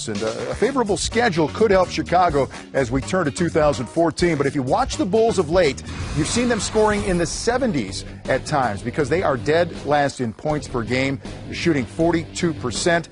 Robinson. A favorable schedule could help Chicago as we turn to 2014. But if you watch the Bulls of late, you've seen them scoring in the 70s at times because they are dead last in points per game. They're shooting 42%.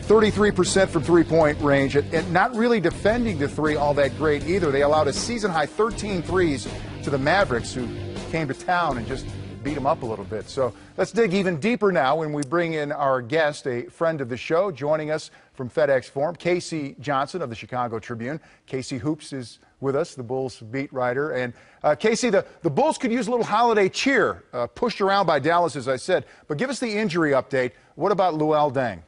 33% from three-point range, and not really defending the three all that great either. They allowed a season-high 13 threes to the Mavericks, who came to town and just beat them up a little bit. So let's dig even deeper now when we bring in our guest, a friend of the show, joining us from FedEx Forum, Casey Johnson of the Chicago Tribune. Casey Hoops is with us, the Bulls beat writer. And Casey, the Bulls could use a little holiday cheer, pushed around by Dallas, as I said. But give us the injury update. What about Luol Deng?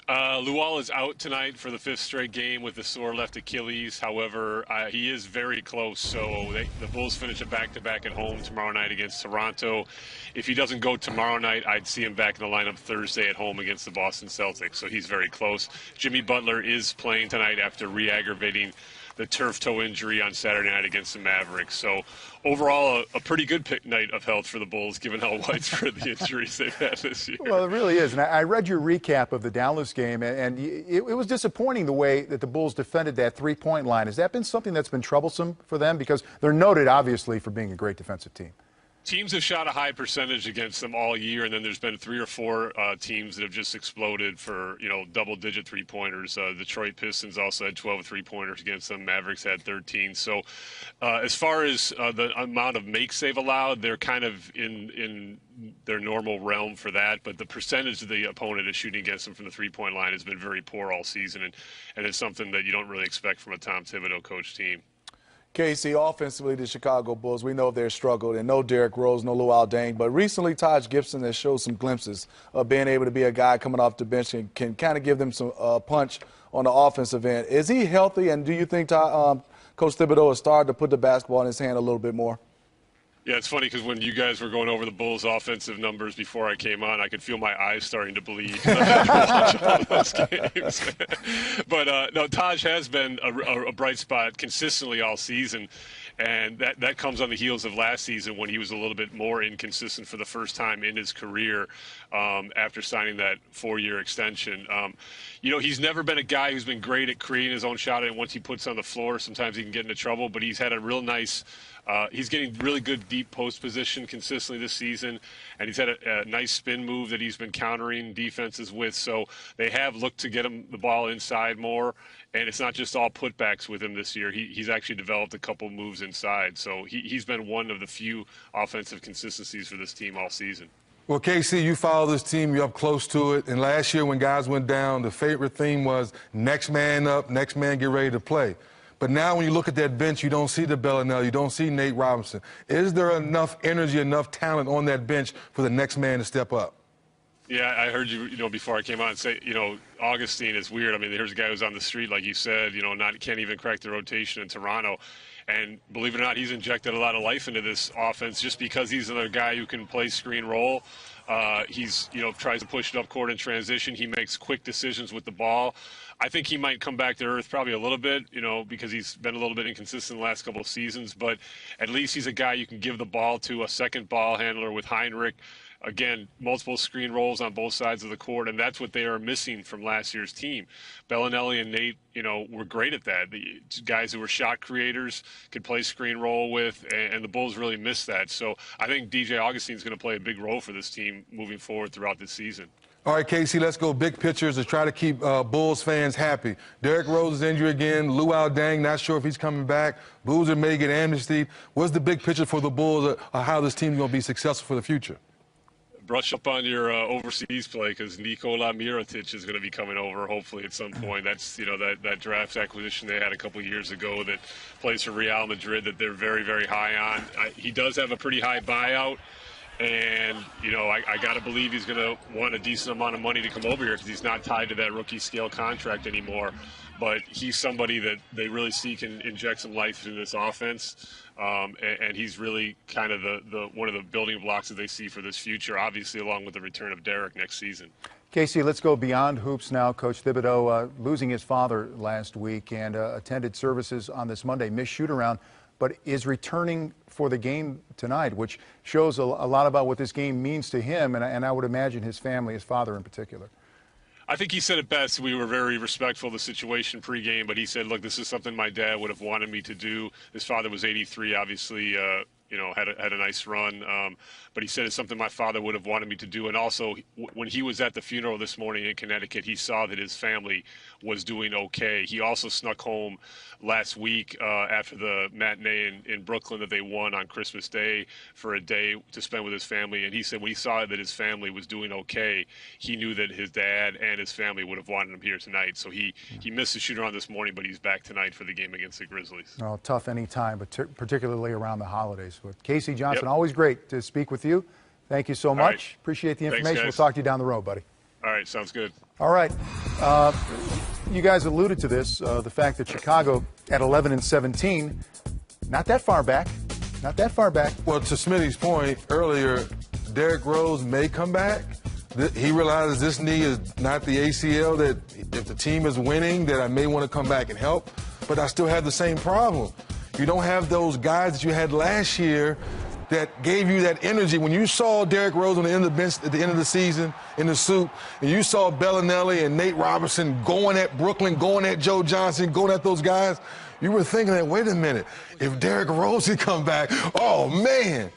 Luol is out tonight for the 5th straight game with a sore left Achilles. However, he is very close, so the Bulls finish a back-to-back at home tomorrow night against Toronto. If he doesn't go tomorrow night, I'd see him back in the lineup Thursday at home against the Boston Celtics, so he's very close. Jimmy Butler is playing tonight after re-aggravating the turf toe injury on Saturday night against the Mavericks. So overall, a pretty good night of health for the Bulls, given how widespread the injuries they've had this year. Well, it really is. And I read your recap of the Dallas game, and it was disappointing the way that the Bulls defended that three-point line. Has that been something that's been troublesome for them? Because they're noted, obviously, for being a great defensive team. Teams have shot a high percentage against them all year, and then there's been 3 or 4 teams that have just exploded for, double-digit three-pointers. Detroit Pistons also had 12 three-pointers against them. Mavericks had 13. So as far as the amount of makes they've allowed, they're kind of in their normal realm for that. But the percentage of the opponent is shooting against them from the three-point line has been very poor all season, and it's something that you don't really expect from a Tom Thibodeau coach team. Casey, offensively, the Chicago Bulls, we know they've struggled, and no Derrick Rose, no Luol Deng, but recently Taj Gibson has showed some glimpses of being able to be a guy coming off the bench and can kind of give them some punch on the offensive end. Is he healthy, and do you think Coach Thibodeau has started to put the basketball in his hand a little bit more? Yeah, it's funny because when you guys were going over the Bulls' offensive numbers before I came on, I could feel my eyes starting to bleed. I had to watch all those games. But, no, Taj has been a bright spot consistently all season, and that comes on the heels of last season when he was a little bit more inconsistent for the first time in his career after signing that 4-year extension. He's never been a guy who's been great at creating his own shot, and once he puts on the floor, sometimes he can get into trouble, but he's had a real nice he's getting really good deep post position consistently this season, and he's had a nice spin move that he's been countering defenses with. So they have looked to get him the ball inside more, and it's not just all putbacks with him this year. He's actually developed a couple moves inside. So he's been one of the few offensive consistencies for this team all season. Well, KC, you follow this team, you're up close to it. And last year when guys went down, the favorite theme was next man up, next man get ready to play. But now when you look at that bench, you don't see the Bellinelli, you don't see Nate Robinson. Is there enough energy, enough talent on that bench for the next man to step up? Yeah, I heard you, before I came on say, Augustine is weird. I mean, here's a guy who's on the street, like you said, can't even crack the rotation in Toronto. And believe it or not, he's injected a lot of life into this offense just because he's another guy who can play screen roll. He's, tries to push it up court in transition. He makes quick decisions with the ball. I think he might come back to earth probably a little bit, because he's been a little bit inconsistent the last couple of seasons. But at least he's a guy you can give the ball to, a second ball handler with Heinrich. Again, multiple screen rolls on both sides of the court, and that's what they are missing from last year's team. Bellinelli and Nate, were great at that. The guys who were shot creators, could play screen roll with, and the Bulls really missed that. So I think DJ Augustine's going to play a big role for this team moving forward throughout this season. All right, Casey, let's go big pictures to try to keep Bulls fans happy. Derrick Rose is injured again. Luol Deng, not sure if he's coming back. Boozer may get amnestied. What's the big picture for the Bulls, how this team's going to be successful for the future? Brush up on your overseas play because Nikola Mirotic is going to be coming over hopefully at some point. That's that draft acquisition they had a couple years ago that plays for Real Madrid that they're very, very high on. He does have a pretty high buyout, and I got to believe he's going to want a decent amount of money to come over here because he's not tied to that rookie scale contract anymore. But he's somebody that they really see can inject some life into this offense. And he's really kind of the one of the building blocks that they see for this future, obviously along with the return of Derrick next season. Casey, let's go beyond hoops now. Coach Thibodeau losing his father last week and attended services on this Monday, missed shoot-around, but is returning for the game tonight, which shows a lot about what this game means to him, and I would imagine his family, his father in particular. I think he said it best. We were very respectful of the situation pregame, but he said, look, this is something my dad would have wanted me to do. His father was 83, obviously, had a nice run. But he said it's something my father would have wanted me to do. And also, when he was at the funeral this morning in Connecticut, he saw that his family was doing okay. He also snuck home last week after the matinee in Brooklyn that they won on Christmas Day for a day to spend with his family. And he said when he saw that his family was doing okay, he knew that his dad and his family would have wanted him here tonight. So he missed the shoot-around this morning, but he's back tonight for the game against the Grizzlies. Oh, tough any time, but particularly around the holidays. But Casey Johnson, always great to speak with you. Thank you so much. Right. Appreciate the information. Thanks, we'll talk to you down the road, buddy. All right, sounds good. All right. You guys alluded to this, the fact that Chicago at 11-17, not that far back. Not that far back. Well, to Smitty's point earlier, Derrick Rose may come back. He realizes this knee is not the ACL, that if the team is winning, that I may want to come back and help. But I still have the same problem. You don't have those guys that you had last year that gave you that energy. When you saw Derrick Rose on the end of the bench at the end of the season in the suit, and you saw Bellinelli and Nate Robinson going at Brooklyn, going at Joe Johnson, going at those guys, you were thinking that, wait a minute, if Derrick Rose could come back, oh, man.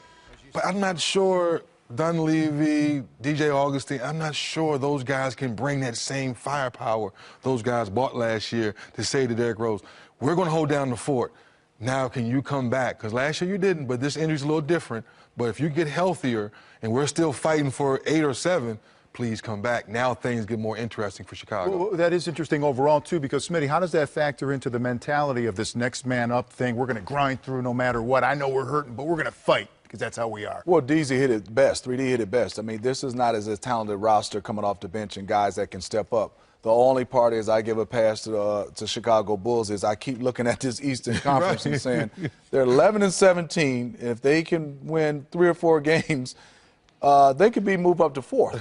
But I'm not sure Dunleavy, DJ Augustine, I'm not sure those guys can bring that same firepower those guys bought last year to say to Derrick Rose, we're going to hold down the fort. Now, can you come back? Because last year you didn't, but this injury's a little different. But if you get healthier and we're still fighting for 8 or 7, please come back. Now things get more interesting for Chicago. Well, that is interesting overall, too, because, Smitty, how does that factor into the mentality of this next man up thing? We're going to grind through no matter what. I know we're hurting, but we're going to fight because that's how we are. Well, DZ hit it best. 3D hit it best. I mean, this is not as a talented roster coming off the bench and guys that can step up. The only part is I give a pass to Chicago Bulls is I keep looking at this Eastern Conference and saying they're 11-17. If they can win 3 or 4 games, they could be moved up to 4th.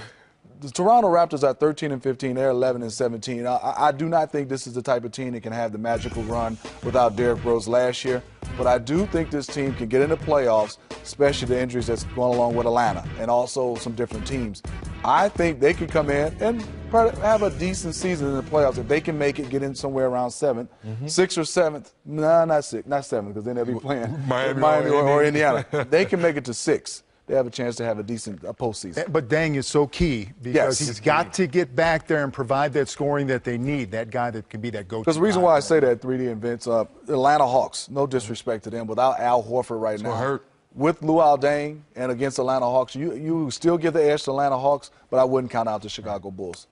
The Toronto Raptors are 13-15. They're 11-17. I do not think this is the type of team that can have the magical run without Derrick Rose last year. But I do think this team can get into playoffs, especially the injuries that's going along with Atlanta and also some different teams. I think they could come in and have a decent season in the playoffs if they can make it, get in somewhere around 7th, 6th or 7th. No, not 6th, not 7th, because then they'll be playing Miami or Indiana. They can make it to 6. They have a chance to have a decent postseason. But Deng is so key because he's got to get back there and provide that scoring that they need, that guy that can be that go-to. Because the reason why I say that, 3D and Vince, Atlanta Hawks, no disrespect to them, without Al Horford right now. Hurt. With Luol Deng and against Atlanta Hawks, you still give the edge to Atlanta Hawks, but I wouldn't count out the Chicago Bulls.